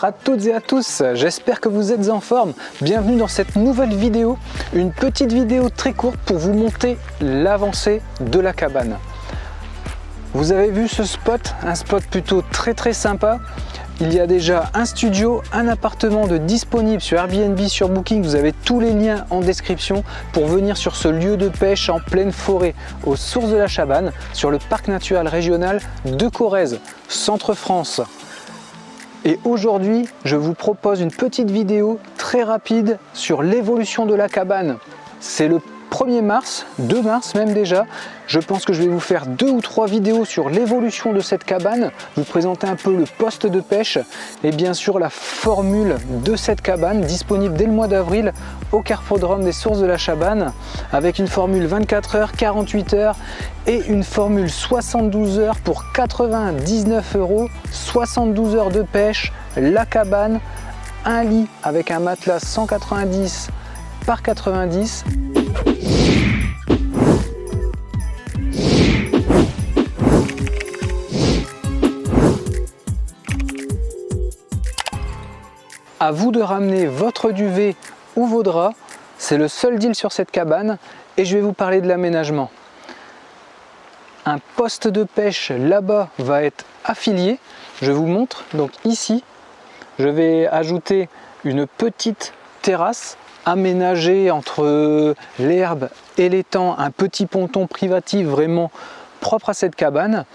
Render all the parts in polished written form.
Bonjour à toutes et à tous, j'espère que vous êtes en forme. Bienvenue dans cette nouvelle vidéo, une petite vidéo très courte pour vous montrer l'avancée de la cabane. Vous avez vu ce spot, un spot plutôt très sympa. Il y a déjà un studio, un appartement de disponible sur Airbnb, sur Booking. Vous avez tous les liens en description pour venir sur ce lieu de pêche en pleine forêt, aux sources de la Chabanne, sur le parc naturel régional de Corrèze, Centre-France. Et aujourd'hui, je vous propose une petite vidéo très rapide sur l'évolution de la cabane. C'est le 1er mars, 2 mars même déjà. Je pense que je vais vous faire 2 ou 3 vidéos sur l'évolution de cette cabane, vous présenter un peu le poste de pêche et bien sûr la formule de cette cabane disponible dès le mois d'avril au Carpodrome des Sources de la Chabanne avec une formule 24 heures, 48 heures et une formule 72 heures pour 99 €, 72 heures de pêche, la cabane, un lit avec un matelas 190 par 90. À vous de ramener votre duvet ou vos draps, c'est le seul deal sur cette cabane et je vais vous parler de l'aménagement. Un poste de pêche là-bas va être affilié, je vous montre. Donc ici, je vais ajouter une petite terrasse aménagée entre l'herbe et l'étang, un petit ponton privatif vraiment propre à cette cabane.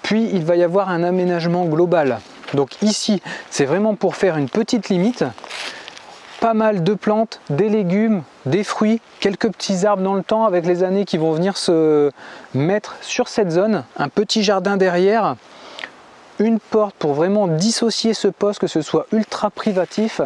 Puis il va y avoir un aménagement global. Donc ici, c'est vraiment pour faire une petite limite. Pas mal de plantes, des légumes, des fruits, quelques petits arbres dans le temps avec les années qui vont venir se mettre sur cette zone. Un petit jardin derrière, une porte pour vraiment dissocier ce poste, que ce soit ultra privatif.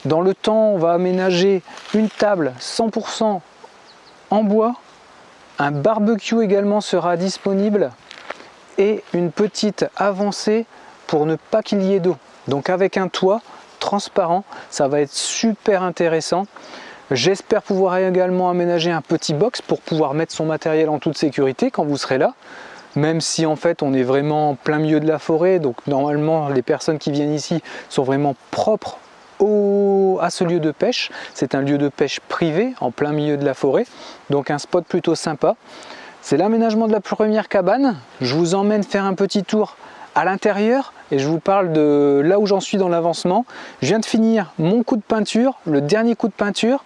Dans le temps, on va aménager une table 100% en bois. Un barbecue également sera disponible et une petite avancée pour ne pas qu'il y ait d'eau. Donc avec un toit transparent, ça va être super intéressant. J'espère pouvoir également aménager un petit box pour pouvoir mettre son matériel en toute sécurité quand vous serez là. Même si en fait on est vraiment en plein milieu de la forêt, donc normalement les personnes qui viennent ici sont vraiment propres à ce lieu de pêche. C'est un lieu de pêche privé en plein milieu de la forêt, donc un spot plutôt sympa. C'est l'aménagement de la première cabane. Je vous emmène faire un petit tour à l'intérieur et je vous parle de là où j'en suis dans l'avancement. Je viens de finir mon coup de peinture, le dernier coup de peinture.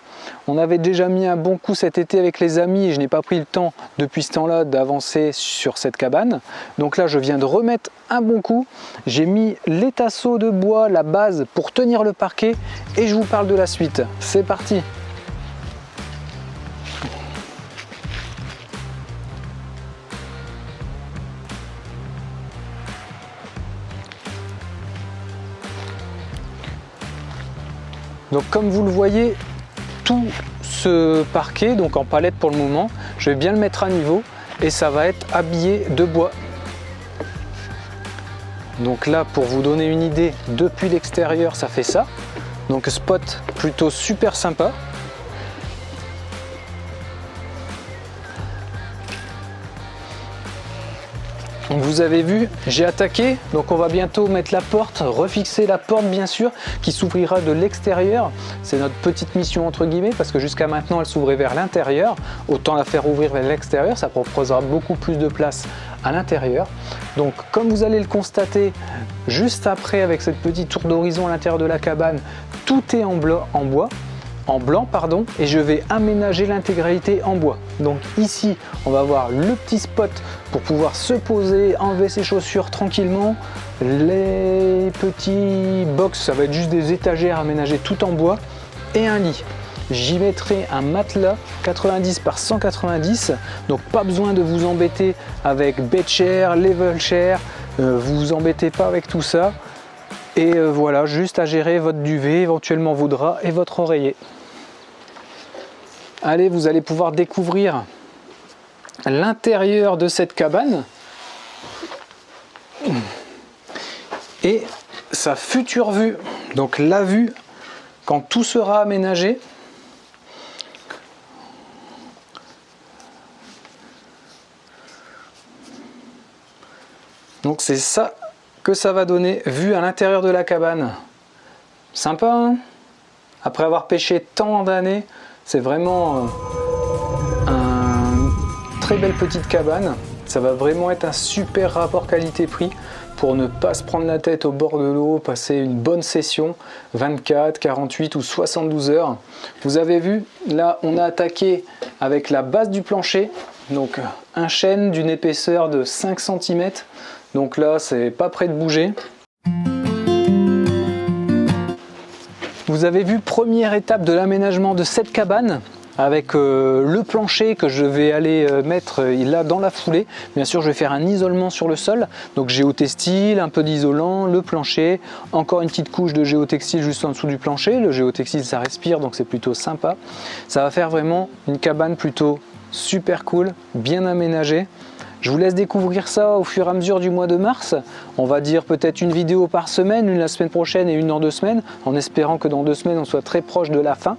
On avait déjà mis un bon coup cet été avec les amis et je n'ai pas pris le temps depuis ce temps-là d'avancer sur cette cabane. Donc là, je viens de remettre un bon coup. J'ai mis les tasseaux de bois, la base pour tenir le parquet et je vous parle de la suite. C'est parti! Donc comme vous le voyez, tout ce parquet, donc en palette pour le moment, je vais bien le mettre à niveau et ça va être habillé de bois. Donc là, pour vous donner une idée, depuis l'extérieur, ça fait ça. Donc spot plutôt super sympa. Donc vous avez vu, j'ai attaqué, donc on va bientôt mettre la porte, refixer la porte bien sûr, qui s'ouvrira de l'extérieur. C'est notre petite mission entre guillemets, parce que jusqu'à maintenant elle s'ouvrait vers l'intérieur. Autant la faire ouvrir vers l'extérieur, ça proposera beaucoup plus de place à l'intérieur. Donc comme vous allez le constater, juste après avec cette petite tour d'horizon à l'intérieur de la cabane, tout est en bois. En blanc pardon, et je vais aménager l'intégralité en bois. Donc ici on va avoir le petit spot pour pouvoir se poser, enlever ses chaussures tranquillement. Les petits box, ça va être juste des étagères aménagées tout en bois et un lit. J'y mettrai un matelas 90 par 190, donc pas besoin de vous embêter avec bed chair, level chair, vous vous embêtez pas avec tout ça. Et voilà, juste à gérer votre duvet, éventuellement vos draps et votre oreiller. Allez, vous allez pouvoir découvrir l'intérieur de cette cabane et sa future vue. Donc la vue, quand tout sera aménagé. Donc c'est ça que ça va donner vue à l'intérieur de la cabane. Sympa, hein? Après avoir pêché tant d'années, c'est vraiment une très belle petite cabane. Ça va vraiment être un super rapport qualité-prix pour ne pas se prendre la tête au bord de l'eau, passer une bonne session, 24, 48 ou 72 heures. Vous avez vu, là on a attaqué avec la base du plancher, donc un chêne d'une épaisseur de 5 cm. Donc là c'est pas prêt de bouger. Vous avez vu, première étape de l'aménagement de cette cabane avec le plancher que je vais aller mettre là dans la foulée. Bien sûr, je vais faire un isolement sur le sol, donc géotextile, un peu d'isolant, le plancher, encore une petite couche de géotextile juste en dessous du plancher. Le géotextile ça respire, donc c'est plutôt sympa. Ça va faire vraiment une cabane plutôt super cool, bien aménagée. Je vous laisse découvrir ça au fur et à mesure du mois de mars. On va dire peut-être une vidéo par semaine, une la semaine prochaine et une dans 2 semaines, en espérant que dans 2 semaines on soit très proche de la fin.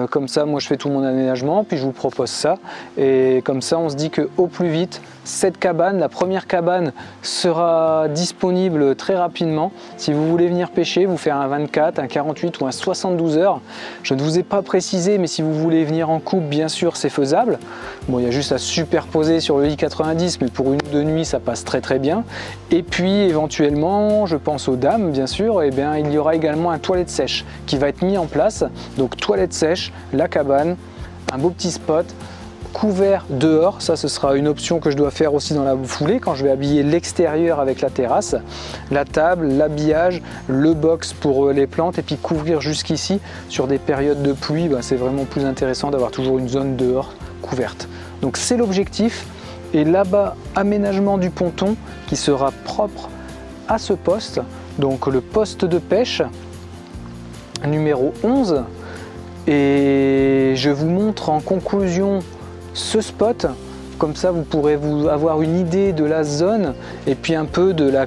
Comme ça, moi je fais tout mon aménagement, puis je vous propose ça. Et comme ça, on se dit qu'au plus vite, cette cabane, la première cabane, sera disponible très rapidement. Si vous voulez venir pêcher, vous faire un 24, un 48 ou un 72 heures. Je ne vous ai pas précisé, mais si vous voulez venir en couple, bien sûr, c'est faisable. Bon, il y a juste à superposer sur le I-90, mais pour une ou 2 nuits, ça passe très très bien. Et puis, éventuellement, je pense aux dames, bien sûr, et bien, il y aura également un toilette sèche qui va être mis en place. Donc, toilette sèche, la cabane, un beau petit spot, couvert dehors. Ça, ce sera une option que je dois faire aussi dans la foulée quand je vais habiller l'extérieur avec la terrasse, la table, l'habillage, le box pour les plantes et puis couvrir jusqu'ici. Sur des périodes de pluie, c'est vraiment plus intéressant d'avoir toujours une zone dehors couverte. Donc c'est l'objectif. Et là-bas, aménagement du ponton qui sera propre à ce poste, donc le poste de pêche numéro 11. Et je vous montre en conclusion ce spot, comme ça vous pourrez avoir une idée de la zone et puis un peu de la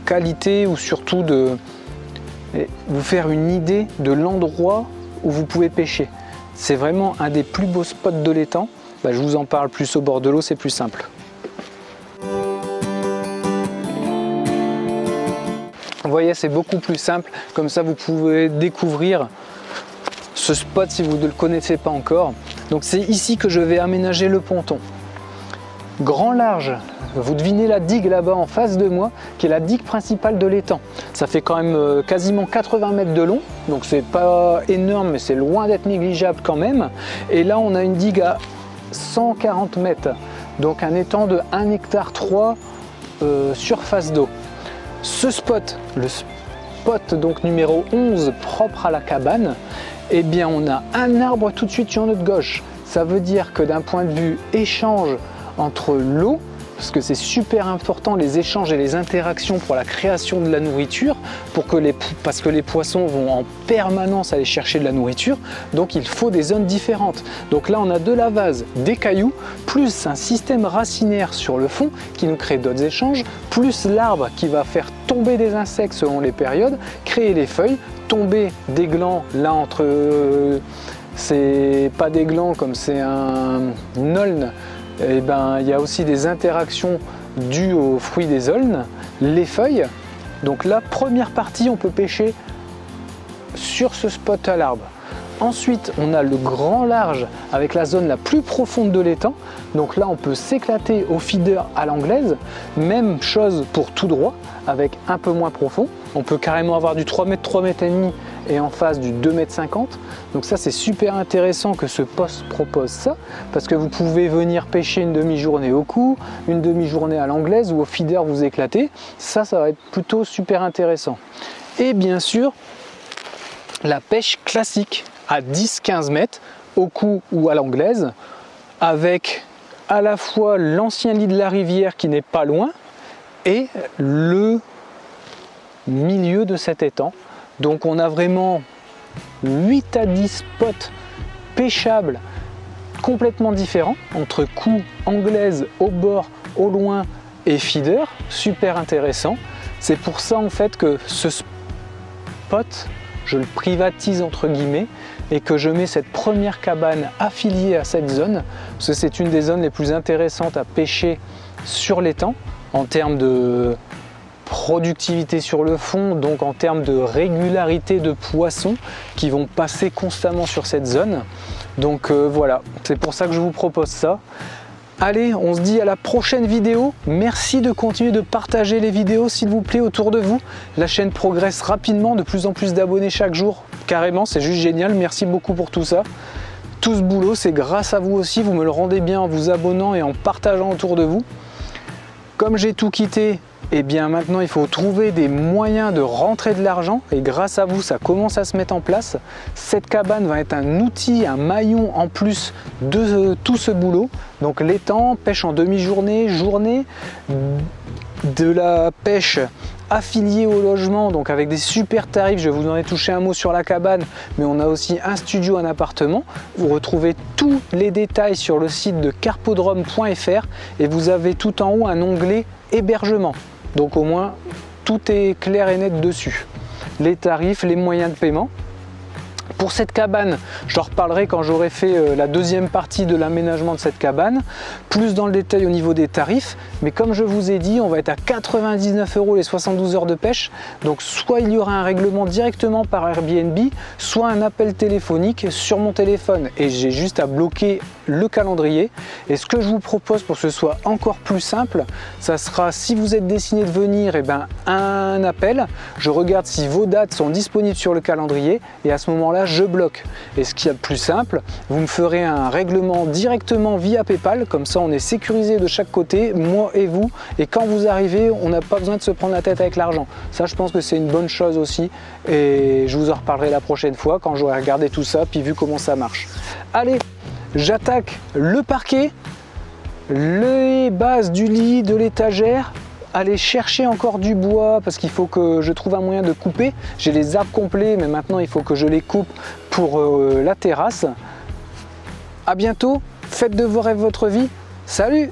qualité ou surtout de vous faire une idée de l'endroit où vous pouvez pêcher. C'est vraiment un des plus beaux spots de l'étang. Je vous en parle plus au bord de l'eau, c'est plus simple. Vous voyez, c'est beaucoup plus simple, comme ça vous pouvez découvrir ce spot si vous ne le connaissez pas encore. Donc c'est ici que je vais aménager le ponton. Grand large, vous devinez la digue là-bas en face de moi, qui est la digue principale de l'étang. Ça fait quand même quasiment 80 mètres de long, donc c'est pas énorme, mais c'est loin d'être négligeable quand même. Et là on a une digue à 140 mètres, donc un étang de 1,3 hectare surface d'eau. Ce spot, le spot donc numéro 11 propre à la cabane, eh bien on a un arbre tout de suite sur notre gauche. Ça veut dire que d'un point de vue échange entre l'eau, parce que c'est super important les échanges et les interactions pour la création de la nourriture, parce que les poissons vont en permanence aller chercher de la nourriture, donc il faut des zones différentes. Donc là on a de la vase, des cailloux, plus un système racinaire sur le fond qui nous crée d'autres échanges, plus l'arbre qui va faire tomber des insectes selon les périodes, créer les feuilles, tomber des glands là entre... c'est pas des glands comme c'est un aulne. Et il y a aussi des interactions dues aux fruits des aulnes, les feuilles. Donc la première partie, on peut pêcher sur ce spot à l'arbre. Ensuite, on a le grand large avec la zone la plus profonde de l'étang. Donc là, on peut s'éclater au feeder à l'anglaise. Même chose pour tout droit, avec un peu moins profond. On peut carrément avoir du 3 mètres, 3 mètres et demi et en face du 2,50 mètres. Donc ça, c'est super intéressant que ce poste propose ça, parce que vous pouvez venir pêcher une demi-journée au cou, une demi-journée à l'anglaise ou au feeder vous éclater. Ça va être plutôt super intéressant. Et bien sûr, la pêche classique à 10-15 mètres au cou ou à l'anglaise, avec à la fois l'ancien lit de la rivière qui n'est pas loin et le milieu de cet étang. Donc on a vraiment 8 à 10 spots pêchables complètement différents entre cou, anglaise, au bord, au loin et feeder, super intéressant. C'est pour ça en fait que ce spot, je le privatise entre guillemets et que je mets cette première cabane affiliée à cette zone, parce que c'est une des zones les plus intéressantes à pêcher sur l'étang en termes de productivité sur le fond, donc en termes de régularité de poissons qui vont passer constamment sur cette zone. Donc voilà, c'est pour ça que je vous propose ça. Allez, on se dit à la prochaine vidéo. Merci de continuer de partager les vidéos s'il vous plaît autour de vous. La chaîne progresse rapidement, de plus en plus d'abonnés chaque jour. Carrément, c'est juste génial. Merci beaucoup pour tout ça. Tout ce boulot, c'est grâce à vous aussi. Vous me le rendez bien en vous abonnant et en partageant autour de vous. Comme j'ai tout quitté, et bien maintenant il faut trouver des moyens de rentrer de l'argent et grâce à vous ça commence à se mettre en place. Cette cabane va être un outil, un maillon en plus de tout ce boulot. Donc l'étang, pêche en demi-journée, journée, de la pêche affiliée au logement, donc avec des super tarifs. Je vous en ai touché un mot sur la cabane, mais on a aussi un studio, un appartement. Vous retrouvez tous les détails sur le site de carpodrome.fr et vous avez tout en haut un onglet hébergement. Donc au moins tout est clair et net dessus. Les tarifs, les moyens de paiement. Pour cette cabane, j'en reparlerai quand j'aurai fait la deuxième partie de l'aménagement de cette cabane, plus dans le détail au niveau des tarifs. Mais comme je vous ai dit, on va être à 99 € les 72 heures de pêche. Donc soit il y aura un règlement directement par Airbnb, soit un appel téléphonique sur mon téléphone et j'ai juste à bloquer le calendrier. Et ce que je vous propose pour que ce soit encore plus simple, ça sera si vous êtes décidé de venir, et ben un appel. Je regarde si vos dates sont disponibles sur le calendrier et à ce moment-là, je bloque. Et ce qu'il y a de plus simple, vous me ferez un règlement directement via PayPal, comme ça on est sécurisé de chaque côté, moi et vous, et quand vous arrivez, on n'a pas besoin de se prendre la tête avec l'argent. Ça, je pense que c'est une bonne chose aussi, et je vous en reparlerai la prochaine fois quand j'aurai regardé tout ça, puis vu comment ça marche. Allez, j'attaque le parquet, les bases du lit, de l'étagère. Aller chercher encore du bois parce qu'il faut que je trouve un moyen de couper. J'ai les arbres complets, mais maintenant il faut que je les coupe pour la terrasse. À bientôt, faites de vos rêves votre vie. Salut!